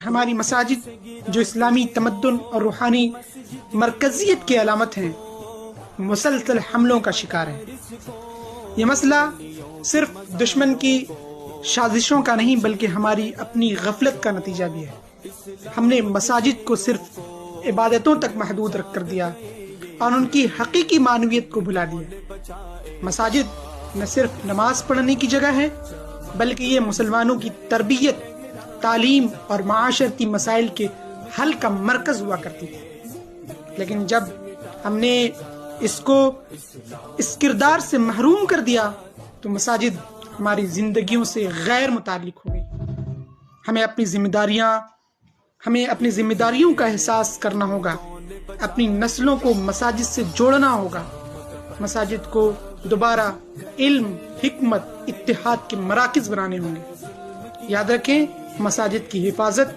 ہماری مساجد جو اسلامی تمدن اور روحانی مرکزیت کی علامت ہیں مسلسل حملوں کا شکار ہیں۔ یہ مسئلہ صرف دشمن کی سازشوں کا نہیں بلکہ ہماری اپنی غفلت کا نتیجہ بھی ہے۔ ہم نے مساجد کو صرف عبادتوں تک محدود رکھ کر دیا اور ان کی حقیقی معنویت کو بھلا دیا۔ مساجد نہ صرف نماز پڑھنے کی جگہ ہے بلکہ یہ مسلمانوں کی تربیت، تعلیم اور معاشرتی مسائل کے حل کا مرکز ہوا کرتی تھی، لیکن جب ہم نے اس کو اس کردار سے محروم کر دیا تو مساجد ہماری زندگیوں سے غیر متعلق ہو گئی۔ ہمیں اپنی ذمہ داریوں کا احساس کرنا ہوگا، اپنی نسلوں کو مساجد سے جوڑنا ہوگا، مساجد کو دوبارہ علم، حکمت، اتحاد کے مراکز بنانے ہوں گے۔ یاد رکھیں، مساجد کی حفاظت